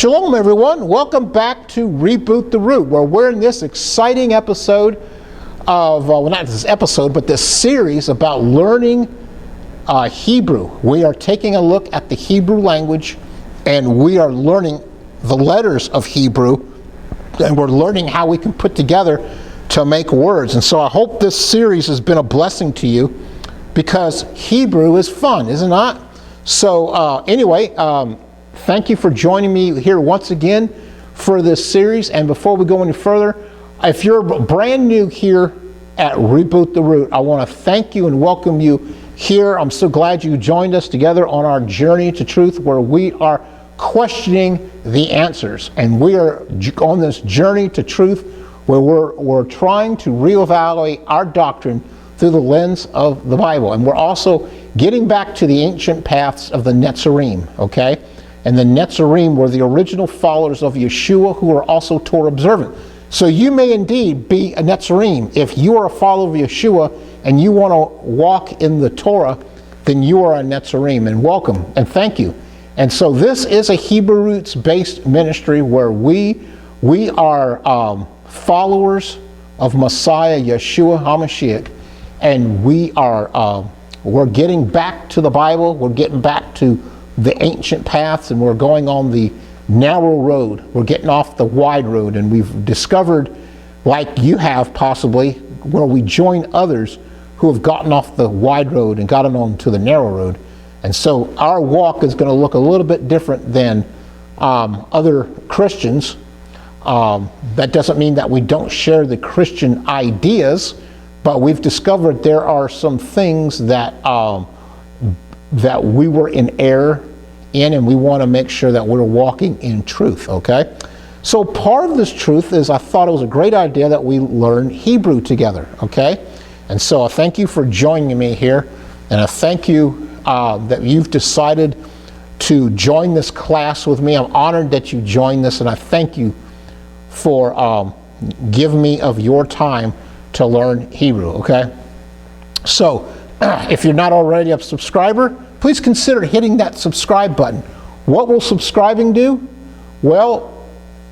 Shalom, everyone. Welcome back to Reboot the Root, where we're in this exciting episode of, well, not this episode, but this series about learning Hebrew. We are taking a look at the Hebrew language, and we are learning the letters of Hebrew, and we're learning how we can put together to make words. And so I hope this series has been a blessing to you, because Hebrew is fun, is it not? So anyway, thank you for joining me here once again for this series. And before we go any further, if you're brand new here at Reboot the Root, I want to thank you and welcome you here. I'm so glad you joined us together on our journey to truth, where we are questioning the answers. And we are on this journey to truth where we're trying to reevaluate our doctrine through the lens of the Bible. And we're also getting back to the ancient paths of the Netzarim, okay? And the Netzarim were the original followers of Yeshua, who are also Torah observant. So you may indeed be a Netzarim. If you are a follower of Yeshua and you want to walk in the Torah, then you are a Netzarim. And welcome and thank you. And so this is a Hebrew roots based ministry where we are followers of Messiah Yeshua HaMashiach, and we're getting back to the Bible. We're getting back to the ancient paths, and we're going on the narrow road. We're getting off the wide road, and we've discovered, like you have possibly, where we join others who have gotten off the wide road and gotten on to the narrow road. And so our walk is going to look a little bit different than other Christians. That doesn't mean that we don't share the Christian ideas, but we've discovered there are some things that that we were in error in, and we want to make sure that we're walking in truth, okay? So part of this truth is I thought it was a great idea that we learn Hebrew together, okay? And so I thank you for joining me here, and I thank you that you've decided to join this class with me. I'm honored that you joined this, and I thank you for giving me of your time to learn Hebrew, okay? So if you're not already a subscriber, please consider hitting that subscribe button. What will subscribing do? Well,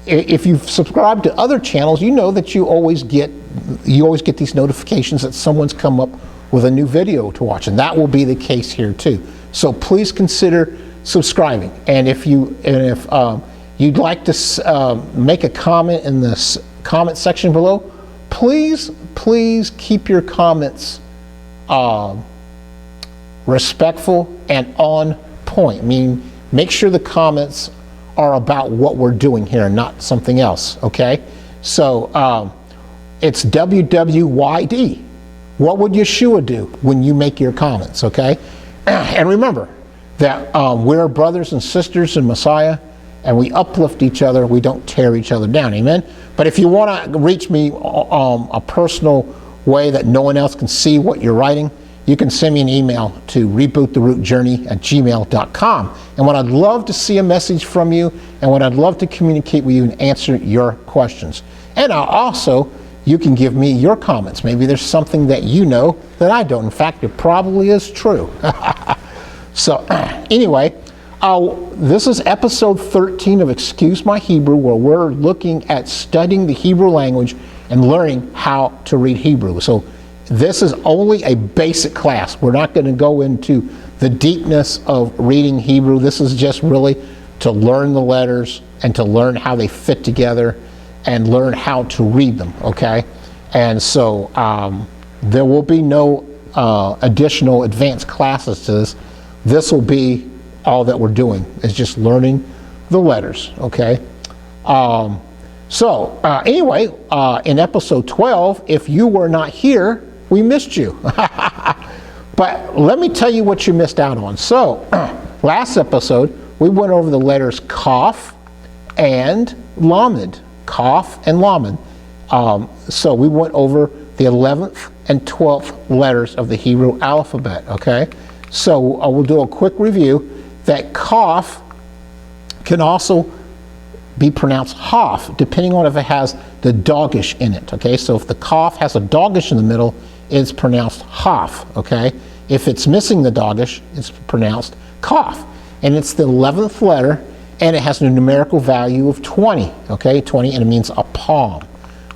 if you've subscribed to other channels, you know that you always get these notifications that someone's come up with a new video to watch, and that will be the case here too. So please consider subscribing. And if you'd like to make a comment in the comment section below, please keep your comments respectful and on point. I mean, make sure the comments are about what we're doing here and not something else, okay? So it's WWYD. What would Yeshua do when you make your comments, okay? And remember that we're brothers and sisters in Messiah, and we uplift each other. We don't tear each other down, amen? But if you want to reach me a personal way that no one else can see what you're writing, you can send me an email to reboottherootjourney@gmail.com. And what I'd love to see a message from you, and what I'd love to communicate with you and answer your questions. And you can give me your comments. Maybe there's something that you know that I don't. In fact, it probably is true. So anyway, this is episode 13 of Excuse My Hebrew, where we're looking at studying the Hebrew language and learning how to read Hebrew. So this is only a basic class. We're not going to go into the deepness of reading Hebrew. This is just really to learn the letters and to learn how they fit together and learn how to read them, okay? And so there will be no additional advanced classes to this. This will be all that we're doing, is just learning the letters, okay? Anyway, in episode 12, if you were not here, we missed you. But let me tell you what you missed out on. So last episode, we went over the letters Kaf and Lamed. Kaf and Lamed. So we went over the 11th and 12th letters of the Hebrew alphabet, okay? So we'll do a quick review. That Kaf can also be pronounced Haf, depending on if it has the dogish in it, okay? So if the Kaf has a dogish in the middle, it's pronounced Haf, okay? If it's missing the dogish, it's pronounced Kaf. And it's the 11th letter, and it has a numerical value of 20, okay, 20, and it means a palm,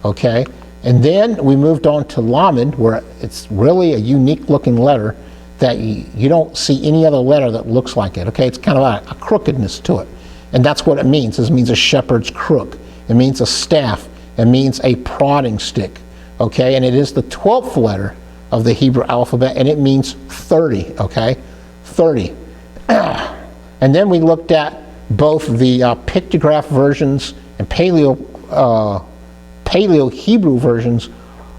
okay. And then we moved on to Lamed, where it's really a unique looking letter that you don't see any other letter that looks like it, okay. It's kind of a crookedness to it, and that's what it means. It means a shepherd's crook. It means a staff. It means a prodding stick, okay. And it is the 12th letter of the Hebrew alphabet, and it means 30, okay, 30. And then we looked at both the pictograph versions and Paleo Hebrew versions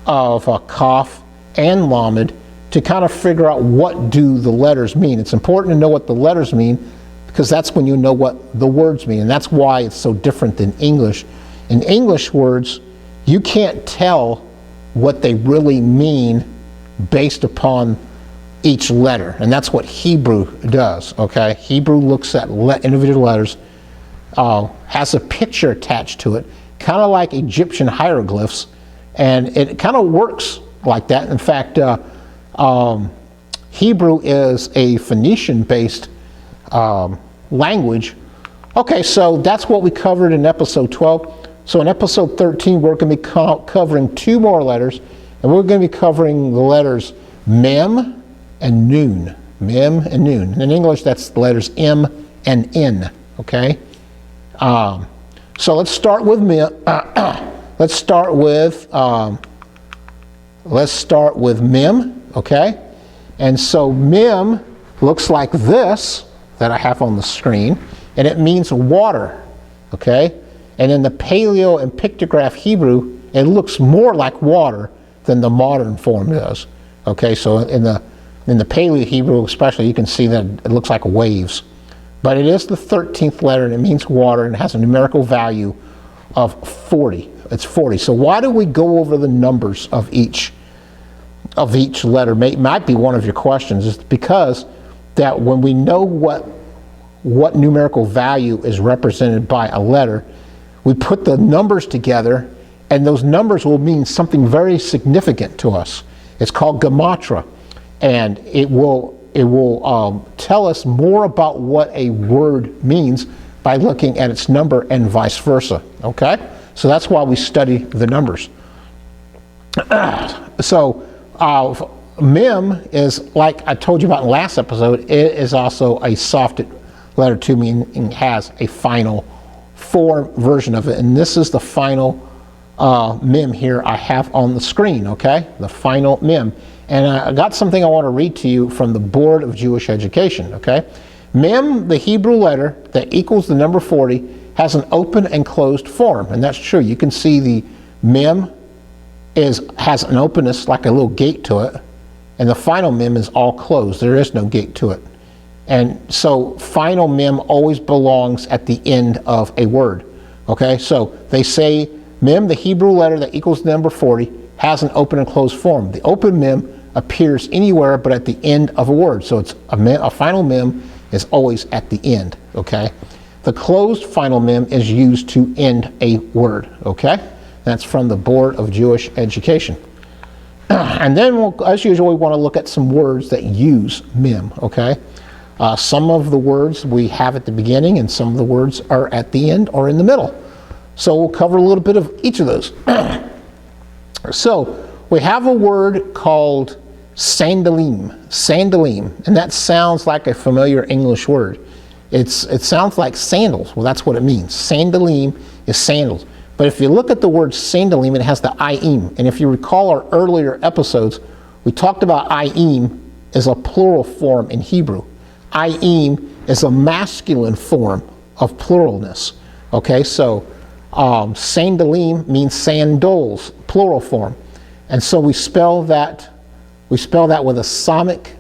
of Kaf and Lamed to kind of figure out what do the letters mean. It's important to know what the letters mean because that's when you know what the words mean, and that's why it's so different than English. In English words, you can't tell what they really mean based upon each letter, and that's what Hebrew does, okay? Hebrew looks at individual letters, has a picture attached to it, kind of like Egyptian hieroglyphs, and it kind of works like that. In fact, Hebrew is a Phoenician-based language. Okay, so that's what we covered in episode 12. So in episode 13, we're going to be covering 2 more letters, and we're going to be covering the letters Mem and Nun. Mem and Nun. In English, that's the letters M and N, okay? So let's start with Mem. Let's start with Mem, okay? And so Mem looks like this that I have on the screen, and it means water, okay? And in the Paleo and Pictograph Hebrew, it looks more like water than the modern form does, okay? So in the Paleo Hebrew especially, you can see that it looks like waves. But it is the 13th letter, and it means water, and it has a numerical value of 40. It's 40. So why do we go over the numbers of each letter? Might be one of your questions. It's because that when we know what numerical value is represented by a letter, we put the numbers together, and those numbers will mean something very significant to us. It's called gematria, and it will tell us more about what a word means by looking at its number and vice versa, okay? So that's why we study the numbers. So Mem is, like I told you about in the last episode, it is also a softed letter too, meaning it has a final form version of it, and this is the final Mem here I have on the screen, okay? The final Mem. And I got something I want to read to you from the Board of Jewish Education, okay? Mem, the Hebrew letter that equals the number 40, has an open and closed form, and that's true. You can see the Mem has an openness like a little gate to it, and the final Mem is all closed. There is no gate to it. And so final Mem always belongs at the end of a word, okay? So they say Mem, the Hebrew letter that equals the number 40, has an open and closed form. The open Mem appears anywhere but at the end of a word. So it's a final Mem is always at the end, okay? The closed final Mem is used to end a word, okay? That's from the Board of Jewish Education. And then, as usual, we want to look at some words that use Mem, okay? Some of the words we have at the beginning, and some of the words are at the end or in the middle. So we'll cover a little bit of each of those. So we have a word called sandalim, and that sounds like a familiar English word. It sounds like sandals. Well, that's what it means. Sandalim is sandals. But if you look at the word sandalim, it has the ayim. And if you recall our earlier episodes, we talked about ayim as a plural form in Hebrew. Ayim is a masculine form of pluralness. Okay, so sandalim means sandals, plural form. And so we spell that with a samik,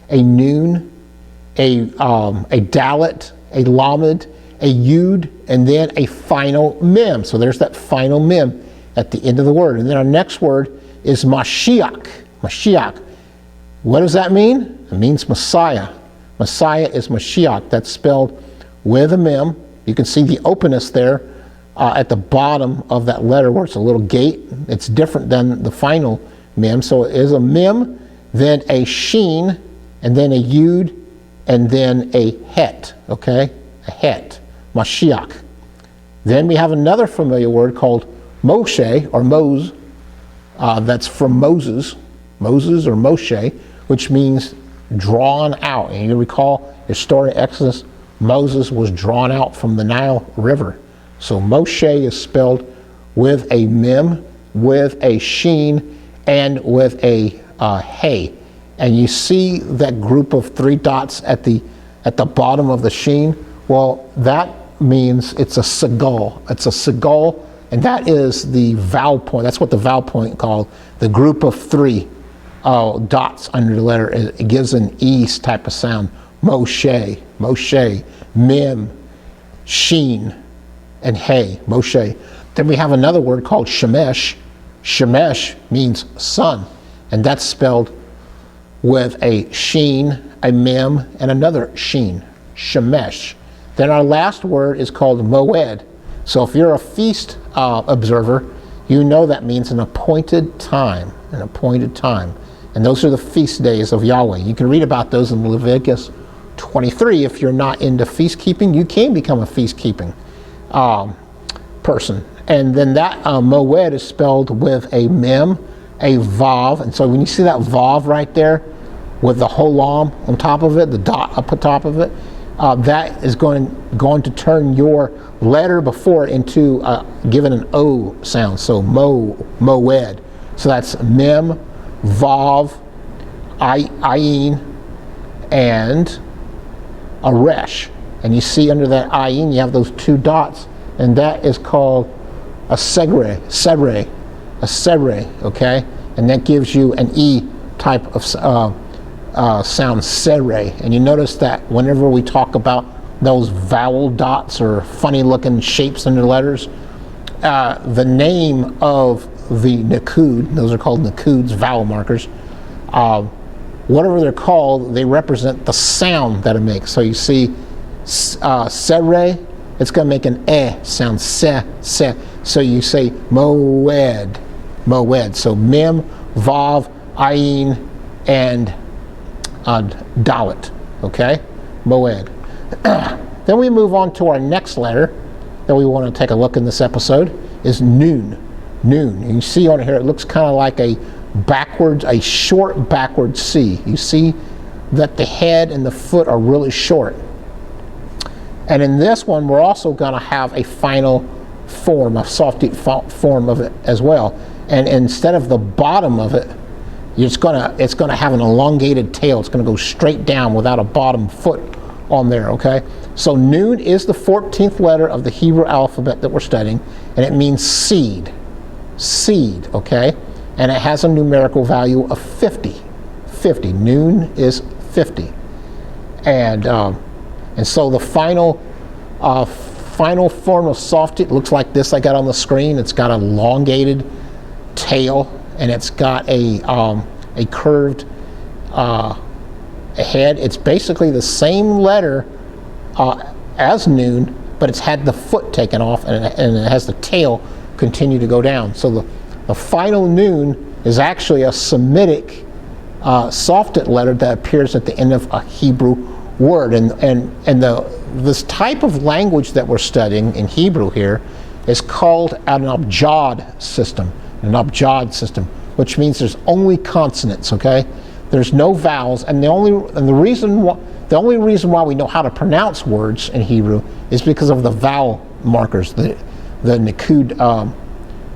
a nun, a dalet, a lamed, a yud, and then a final mem. So there's that final mem at the end of the word. And then our next word is Mashiach. Mashiach. What does that mean? It means Messiah. Messiah is Mashiach. That's spelled with a mem. You can see the openness there at the bottom of that letter where it's a little gate. It's different than the final mem. So it is a mem, then a sheen, and then a yud, and then a het. Okay? A het. Mashiach. Then we have another familiar word called Moshe, or Mose, that's from Moses or Moshe, which means drawn out. And you recall your story in Exodus, Moses was drawn out from the Nile River. So Moshe is spelled with a mem, with a sheen, and with a hey. And you see that group of 3 dots at the bottom of the sheen? Well, that means it's a segul. It's a segul, and that is the vowel point. That's what the vowel point called. The group of 3 dots under the letter. It gives an E type of sound. Moshe, Moshe, mem, sheen, and hey, Moshe. Then we have another word called shemesh. Shemesh means sun, and that's spelled with a sheen, a mem, and another sheen, shemesh. Then our last word is called moed. So if you're a feast observer, you know that means an appointed time, an appointed time. And those are the feast days of Yahweh. You can read about those in Leviticus 23. If you're not into feast keeping, you can become a feast keeping person. And then that moed is spelled with a mem, a vav. And so when you see that vav right there with the holam on top of it, the dot up on top of it, that is going to turn your letter before it into given an O sound. So moed. So that's mem, vav, ayin, and a resh. And you see under that ayin, you have those 2 dots, and that is called a sebre, okay? And that gives you an E type of sound, sere. And you notice that whenever we talk about those vowel dots or funny looking shapes in the letters, the name of the nakud, those are called nakuds, vowel markers, whatever they're called, they represent the sound that it makes. So you see sere, it's going to make an sound, se. So you say moed. So mem, vav, ayin, and dalet, okay? Moed. Then we move on to our next letter that we want to take a look in this episode is nun. And you see on here, it looks kind of like a short backwards C. You see that the head and the foot are really short. And in this one, we're also going to have a final form, a soft form of it as well. And instead of the bottom of it, it's going to have an elongated tail. It's going to go straight down without a bottom foot on there, okay? So nun is the 14th letter of the Hebrew alphabet that we're studying, and it means seed, okay? And it has a numerical value of 50. Nun is 50. And so the final form of softy looks like this I got on the screen. It's got an elongated tail, and it's got a curved head. It's basically the same letter as nun, but it's had the foot taken off, and it has the tail continue to go down. So the final nun is actually a Semitic softed letter that appears at the end of a Hebrew word. And this type of language that we're studying in Hebrew here is called an abjad system, which means there's only consonants, okay? There's no vowels, and the only reason why we know how to pronounce words in Hebrew is because of the vowel markers, the nakud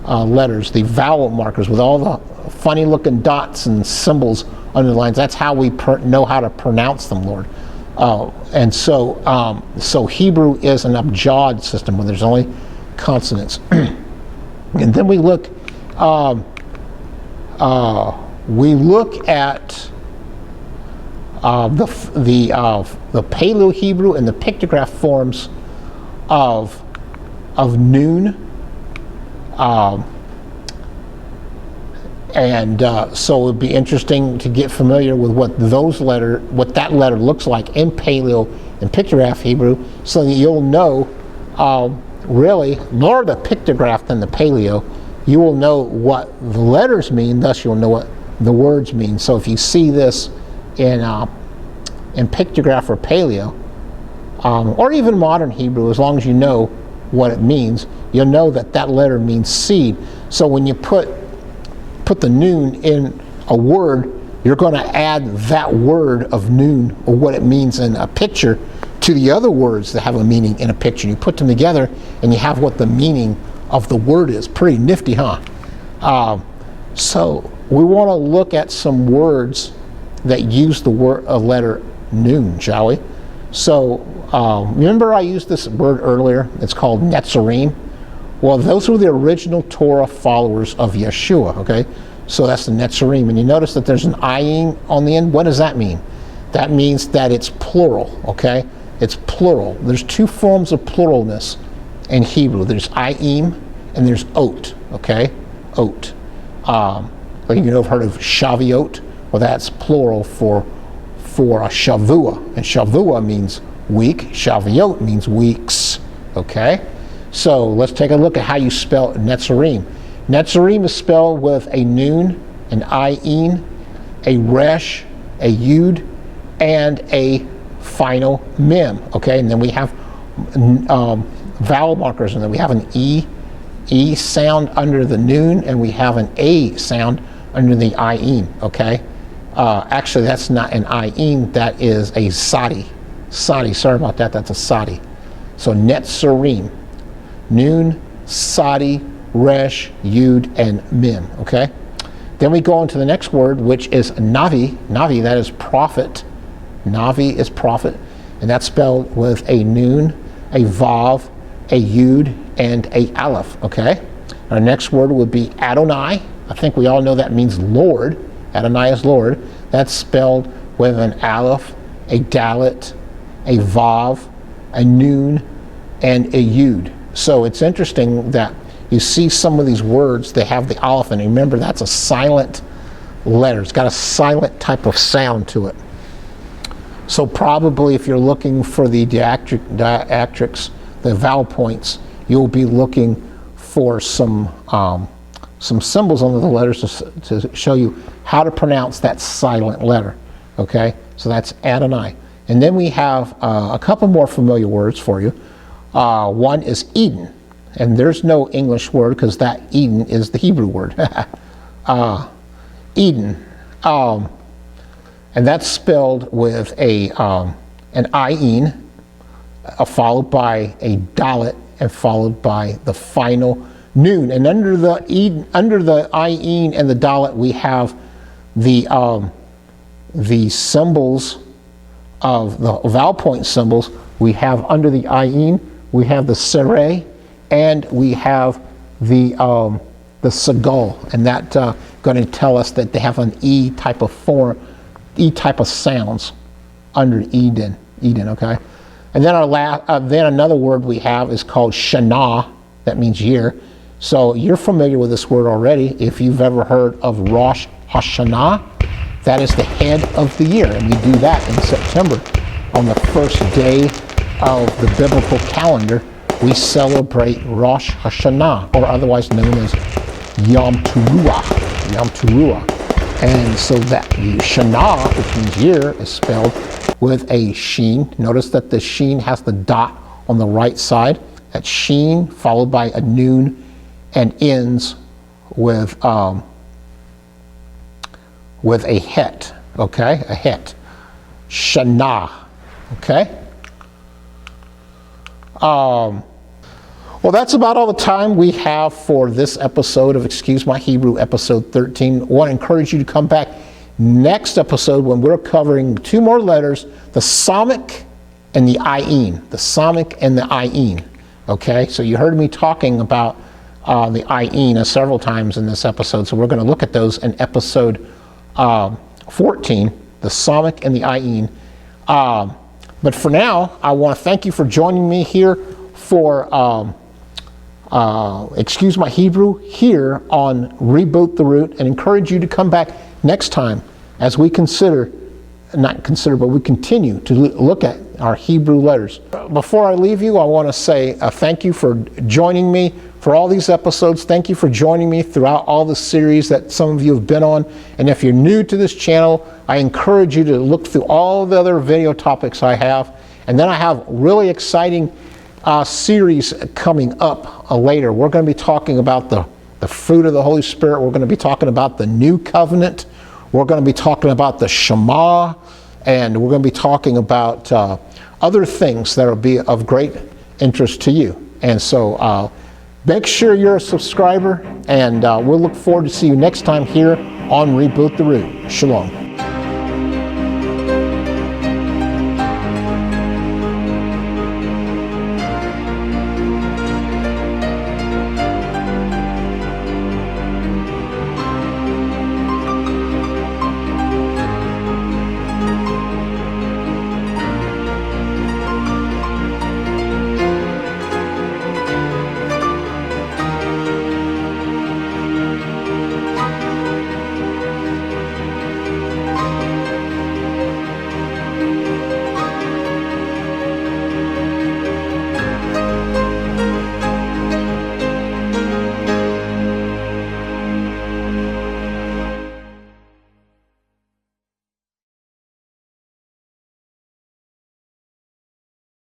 letters, the vowel markers with all the funny looking dots and symbols under the lines. That's how we know how to pronounce them, Lord. And so Hebrew is an abjad system where there's only consonants. And then we look at the Paleo-Hebrew and the pictograph forms of nun. So it would be interesting to get familiar with what that letter looks like in Paleo and pictograph Hebrew, so that you'll know really more the pictograph than the Paleo. You will know what the letters mean, thus you'll know what the words mean. So if you see this in pictograph or Paleo, or even modern Hebrew, as long as you know what it means, you'll know that that letter means seed. So when you put the noon in a word, you're going to add that word of noon, or what it means in a picture, to the other words that have a meaning in a picture. You put them together and you have what the meaning of the word is. Pretty nifty, huh? So we want to look at some words that use the word letter noon, shall we? So remember I used this word earlier? It's called Netzarim. Well, those were the original Torah followers of Yeshua, okay? So that's the Netzarim. And you notice that there's an ayin on the end. What does that mean? That means that it's plural, okay? It's plural. There's two forms of pluralness in Hebrew. There's ayim and there's ot, okay? Ot. Like you know, have heard of Shavuot? Well, that's plural for a Shavua. And Shavua means week. Shavuot means weeks, okay? So let's take a look at how you spell Netzarim. Netzarim is spelled with a noon, an ayin, a resh, a yud, and a final mem, okay? And then we have vowel markers, and then we have an E sound under the noon, and we have an A sound under the ayin, okay? Actually, that's not an ayin, that is a sadi. Sadi, sorry about that, that's a sadi. So Netzarim, noon, sadi, resh, yud, and mem, okay? Then we go on to the next word, which is navi. Navi, that is prophet. Navi is prophet, and that's spelled with a noon, a vav, a yud, and a aleph, okay? Our next word would be Adonai. I think we all know that means Lord. Adonai is Lord. That's spelled with an aleph, a dalet, a vav, a noon, and a yud. So it's interesting that you see some of these words, they have the aleph, and remember that's a silent letter. It's got a silent type of sound to it. So probably if you're looking for the diacritics, the vowel points, you'll be looking for some symbols under the letters to show you how to pronounce that silent letter. Okay, so that's Adonai. And then we have a couple more familiar words for you. One is Eden, and there's no English word because that Eden is the Hebrew word. Eden, and that's spelled with an ayin, followed by a dalet, and followed by the final noon. And under the ayin and the dalet, we have the symbols of the vowel point symbols. We have under the ayin, we have the sereh, and we have the sagal, and that going to tell us that they have an E type of form, E type of sounds under Eden, okay? And then then another word we have is called Shana, that means year. So you're familiar with this word already. If you've ever heard of Rosh Hashanah, that is the head of the year, and we do that in September. On the first day of the biblical calendar, we celebrate Rosh Hashanah, or otherwise known as Yom Teruah. Yom Teruah. And so that Shana, which means year, is spelled with a sheen. Notice that the sheen has the dot on the right side. That sheen followed by a noon and ends with a het. Okay, a het. Shana. Okay. Well, that's about all the time we have for this episode of Excuse My Hebrew, episode 13. I want to encourage you to come back next episode when we're covering two more letters, the Samach and the Ayin. The Samach and the Ayin. Okay, so you heard me talking about the Ayin several times in this episode, so we're going to look at those in episode 14, the Samach and the Ayin. But for now, I want to thank you for joining me here for Excuse My Hebrew here on ReBoot the Root, and encourage you to come back next time as we but we continue to look at our Hebrew letters. Before I leave you, I want to say thank you for joining me for all these episodes. Thank you for joining me throughout all the series that some of you have been on. And if you're new to this channel, I encourage you to look through all the other video topics I have And then I have really exciting series coming up later. We're going to be talking about the fruit of the Holy Spirit. We're going to be talking about the new covenant. We're going to be talking about the Shema. And we're going to be talking about other things that will be of great interest to you. And so make sure you're a subscriber, and we'll look forward to see you next time here on Reboot the Root. Shalom.